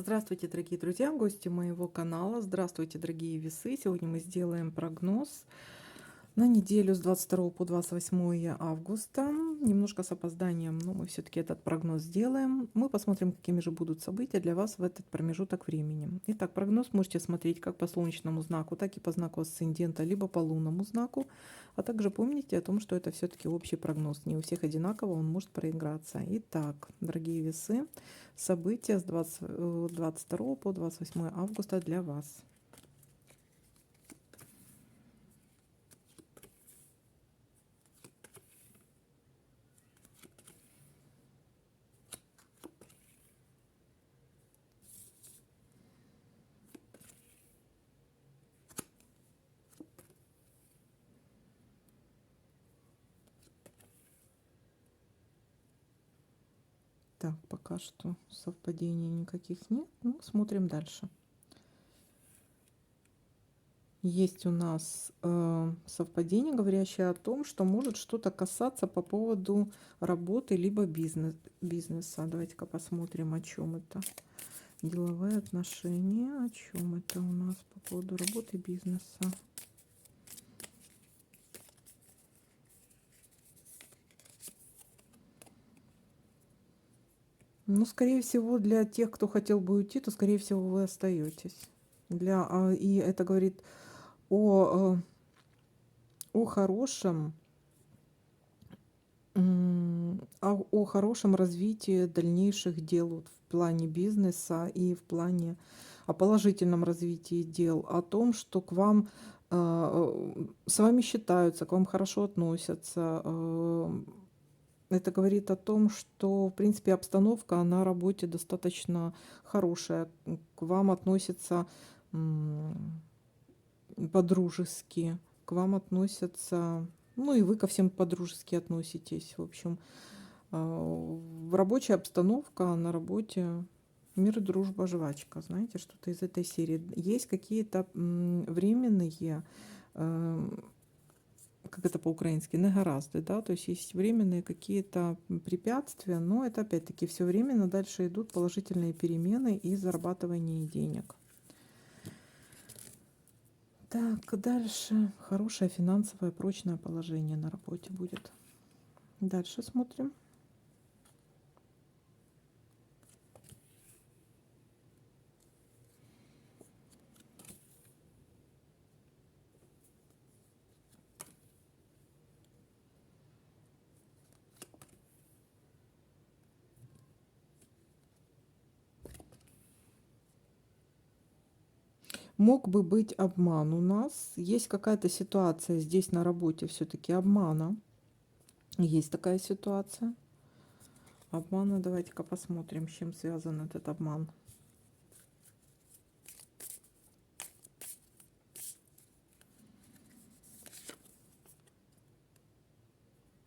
Здравствуйте, дорогие друзья, гости моего канала. Здравствуйте, дорогие весы. Сегодня мы сделаем прогноз на неделю с 22 по 28 августа. Немножко с опозданием, но мы все-таки этот прогноз сделаем. Мы посмотрим, какими же будут события для вас в этот промежуток времени. Итак, прогноз можете смотреть как по солнечному знаку, так и по знаку асцендента, либо по лунному знаку. А также помните о том, что это все-таки общий прогноз. Не у всех одинаково, он может проиграться. Итак, дорогие весы, события с 22 по 28 августа для вас. Так, пока что совпадений никаких нет. Ну, смотрим дальше. Есть у нас совпадение, говорящее о том, что может что-то касаться по поводу работы либо бизнеса. Давайте-ка посмотрим, о чем это. Деловые отношения. О чем это у нас по поводу работы и бизнеса. Ну, скорее всего, для тех, кто хотел бы уйти, то, скорее всего, вы остаетесь. И это говорит о хорошем, о хорошем развитии дальнейших дел вот в плане бизнеса и в плане о положительном развитии дел, о том, что к вам с вами считаются, к вам хорошо относятся. Это говорит о том, что, в принципе, обстановка на работе достаточно хорошая. К вам относятся по-дружески, к вам относятся, ну и вы ко всем по-дружески относитесь. В общем, в рабочая обстановка, на работе мир, дружба, жвачка. Знаете, что-то из этой серии. Есть какие-то временные, как это по-украински, негаразды, да, то есть есть временные какие-то препятствия, но это опять-таки все временно, дальше идут положительные перемены и зарабатывание денег. Так, дальше хорошее финансовое прочное положение на работе будет. Дальше смотрим. Мог бы быть обман у нас. Есть какая-то ситуация здесь на работе все-таки обмана. Есть такая ситуация. Обмана, давайте-ка посмотрим, с чем связан этот обман.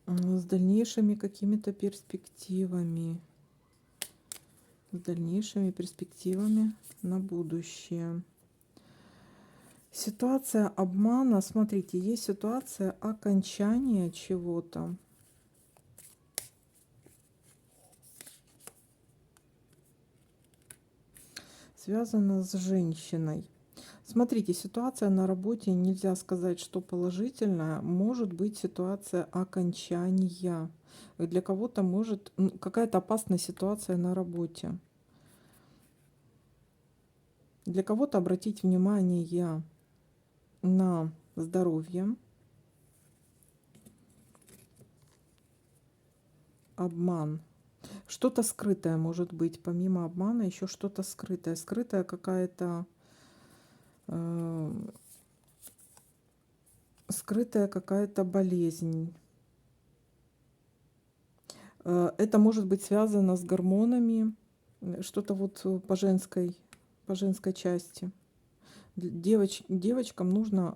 С дальнейшими какими-то перспективами. С дальнейшими перспективами на будущее. Ситуация обмана. Смотрите, есть ситуация окончания чего-то. Связана с женщиной. Смотрите, ситуация на работе, нельзя сказать, что положительная. Может быть ситуация окончания. Для кого-то может какая-то опасная ситуация на работе. Для кого-то обратить внимание на здоровье. Обман. Что-то скрытое может быть, помимо обмана, еще что-то скрытое. Скрытая какая-то болезнь. Это может быть связано с гормонами, что-то вот по женской части. Девочкам нужно,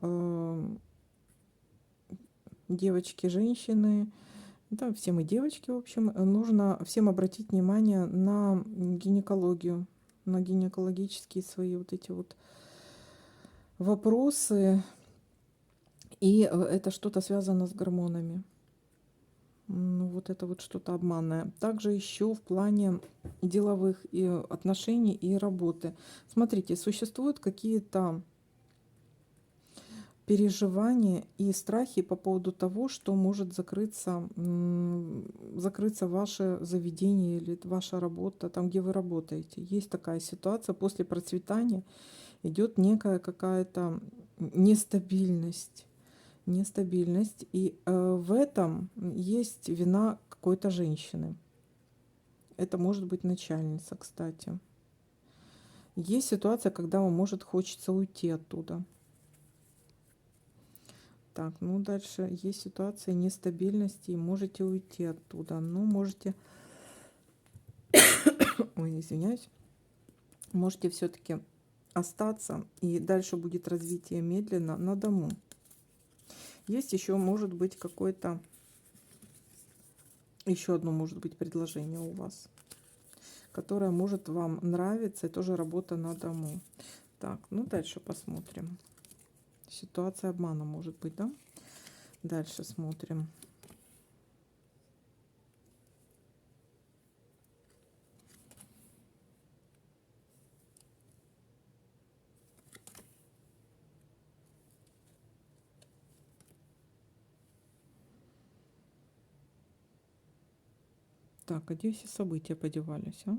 девочки, женщины, да, все мы девочки, в общем, нужно всем обратить внимание на гинекологию, на гинекологические свои вот эти вот вопросы. И это что-то связано с гормонами. Ну, вот это вот что-то обманное. Также еще в плане деловых и отношений и работы. Смотрите, существуют какие-то переживания и страхи по поводу того, что может закрыться ваше заведение или ваша работа, там, где вы работаете. Есть такая ситуация, после процветания идет некая какая-то нестабильность. Нестабильность. И в этом есть вина какой-то женщины. Это может быть начальница, кстати. Есть ситуация, когда вам может хочется уйти оттуда. Так, ну дальше есть ситуация нестабильности, и можете уйти оттуда. Ну, можете, ой, извиняюсь, можете все-таки остаться, и дальше будет развитие медленно на дому. Есть еще, может быть, какое-то, еще одно может быть предложение у вас, которое может вам нравиться, и тоже работа на дому. Так, ну дальше посмотрим. Ситуация обмана может быть, да? Дальше смотрим. Так, а где все события подевались, а?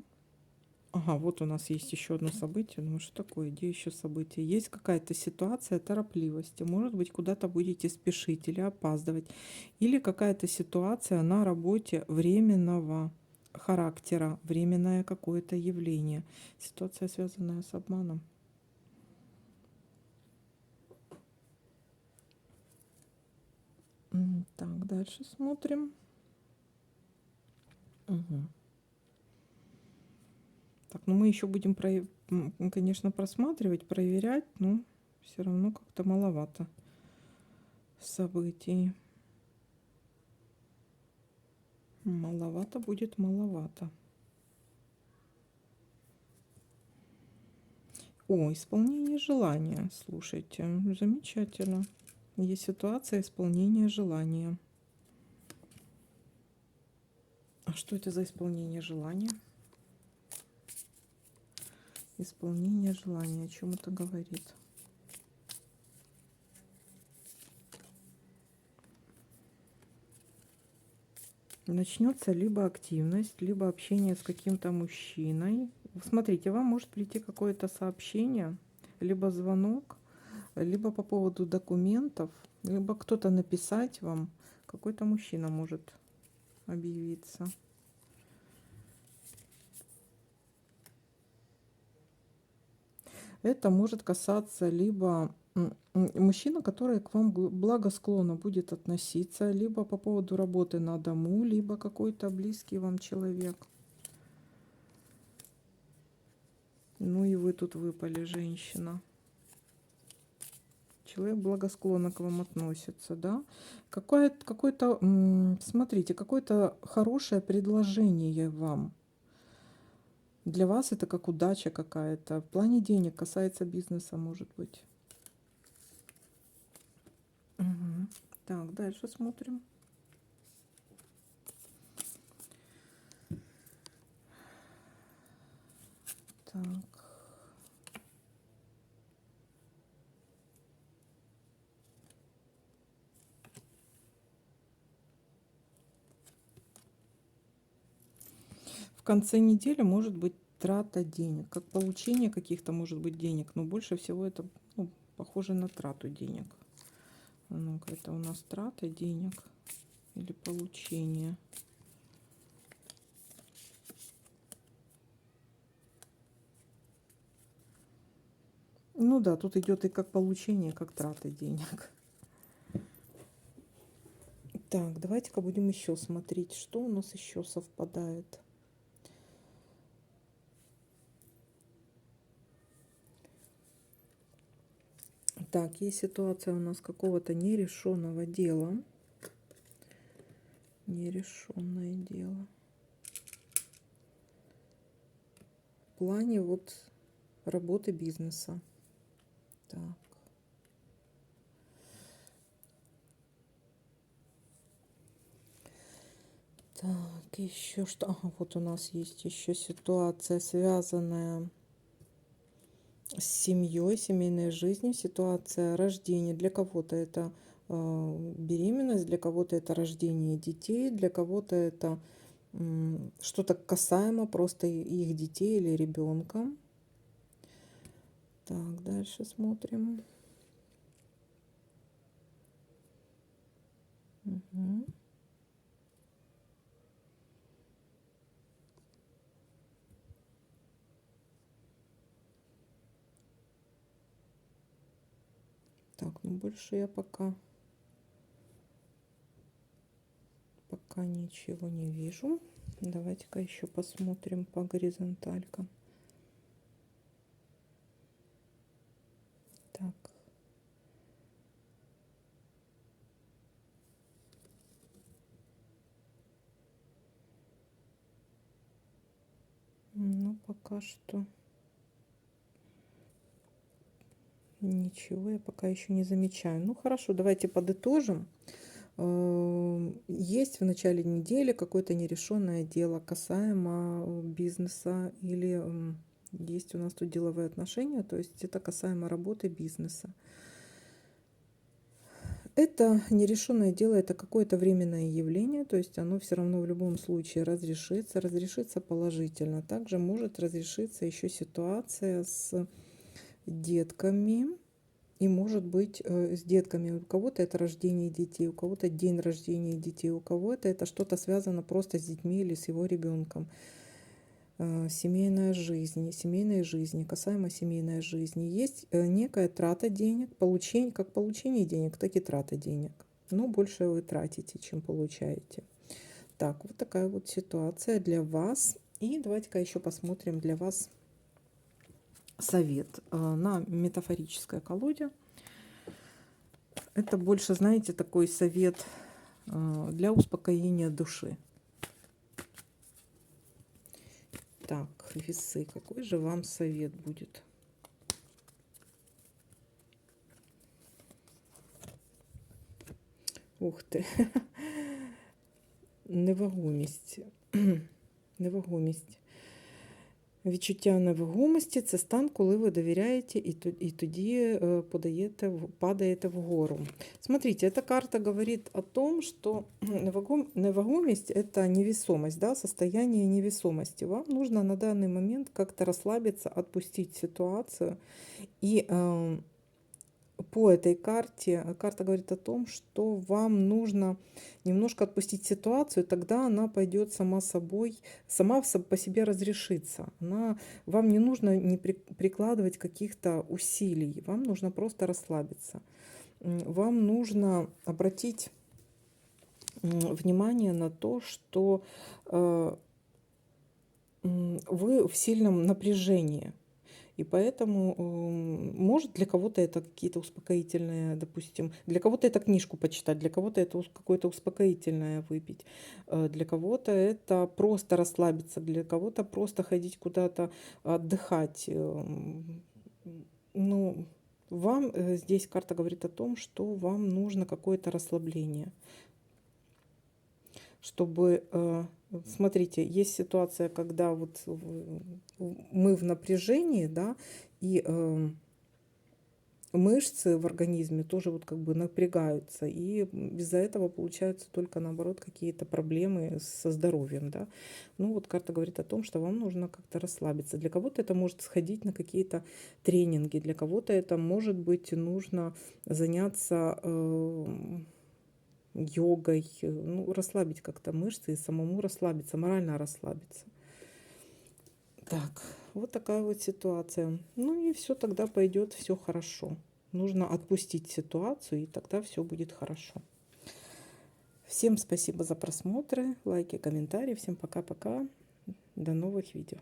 Ага, вот у нас есть еще одно событие. Ну, что такое? Где еще событие? Есть какая-то ситуация торопливости. Может быть, куда-то будете спешить или опаздывать. Или какая-то ситуация на работе временного характера, временное какое-то явление. Ситуация, связанная с обманом. Так, дальше смотрим. Угу. Так, ну мы еще будем, конечно, просматривать, проверять, но все равно как-то маловато событий. Маловато будет, маловато. О, исполнение желания. Слушайте, замечательно. Есть ситуация исполнения желания. А что это за исполнение желания? Исполнение желания. О чем это говорит? Начнется либо активность, либо общение с каким-то мужчиной. Смотрите, вам может прийти какое-то сообщение, либо звонок, либо по поводу документов, либо кто-то написать вам. Какой-то мужчина может объявиться. Это может касаться либо мужчина, который к вам благосклонно будет относиться, либо по поводу работы на дому, либо какой-то близкий вам человек. Ну и вы тут выпали, женщина. Человек благосклонно к вам относится, да? Какое-то, смотрите, какое-то хорошее предложение вам. Для вас это как удача какая-то. В плане денег, касается бизнеса, может быть. Угу. Так, дальше смотрим. Так. В конце недели может быть трата денег, как получение каких-то может быть денег, но больше всего это, ну, похоже на трату денег. Ну-ка, это у нас трата денег или получение. Ну да, тут идет и как получение, как трата денег. Так, давайте-ка будем еще смотреть, что у нас еще совпадает. Так, есть ситуация у нас какого-то нерешенного дела. Нерешенное дело. В плане вот работы бизнеса. Так. Так, еще что? Ага, вот у нас есть еще ситуация, связанная с семьей, семейной жизнью, ситуация рождения. Для кого-то это беременность, для кого-то это рождение детей, для кого-то это что-то касаемо просто их детей или ребенка. Так, дальше смотрим. Угу. Так, ну больше я пока ничего не вижу. Давайте-ка еще посмотрим по горизонталькам. Так. Ну, пока что ничего я пока еще не замечаю. Ну, хорошо, давайте подытожим. Есть в начале недели какое-то нерешенное дело касаемо бизнеса или есть у нас тут деловые отношения, то есть это касаемо работы бизнеса. Это нерешенное дело, это какое-то временное явление, то есть оно все равно в любом случае разрешится положительно. Также может разрешиться еще ситуация с детками. И может быть с детками. У кого-то это рождение детей, у кого-то день рождения детей, у кого-то это что-то связано просто с детьми или с его ребенком. Семейной жизни, касаемо семейной жизни. Есть некая трата денег, как получение денег, так и трата денег. Но больше вы тратите, чем получаете. Так, вот такая вот ситуация для вас. И давайте-ка еще посмотрим для вас совет на метафорической колоде. Это больше, знаете, такой совет для успокоения души. Так, весы, какой же вам совет будет? Ух ти. Невагомість. Невагомість. Відчуття невагомості – це стан, коли ви довіряєте і тоді падаєте вгору. Смотрите, эта карта говорит о том, что невагомость – это невесомость, да, состояние невесомости. Вам нужно на данный момент как-то расслабиться, отпустить ситуацию. И по этой карта говорит о том, что вам нужно немножко отпустить ситуацию, тогда она пойдет сама по себе разрешится. Вам не нужно не прикладывать каких-то усилий, вам нужно просто расслабиться. Вам нужно обратить внимание на то, что вы в сильном напряжении. И поэтому, может, для кого-то это какие-то успокоительные, допустим, для кого-то это книжку почитать, для кого-то это какое-то успокоительное выпить, для кого-то это просто расслабиться, для кого-то просто ходить куда-то отдыхать. Ну, вам здесь карта говорит о том, что вам нужно какое-то расслабление, чтобы... Смотрите, есть ситуация, когда вот мы в напряжении, да, и мышцы в организме тоже вот как бы напрягаются, и из-за этого получаются только наоборот какие-то проблемы со здоровьем, да. Ну вот карта говорит о том, что вам нужно как-то расслабиться. Для кого-то это может сходить на какие-то тренинги, для кого-то это может быть нужно заняться йогой, ну, расслабить как-то мышцы и самому расслабиться, морально расслабиться. Так, вот такая вот ситуация. Ну и все, тогда пойдет все хорошо. Нужно отпустить ситуацию, и тогда все будет хорошо. Всем спасибо за просмотры, лайки, комментарии. Всем пока-пока. До новых видео.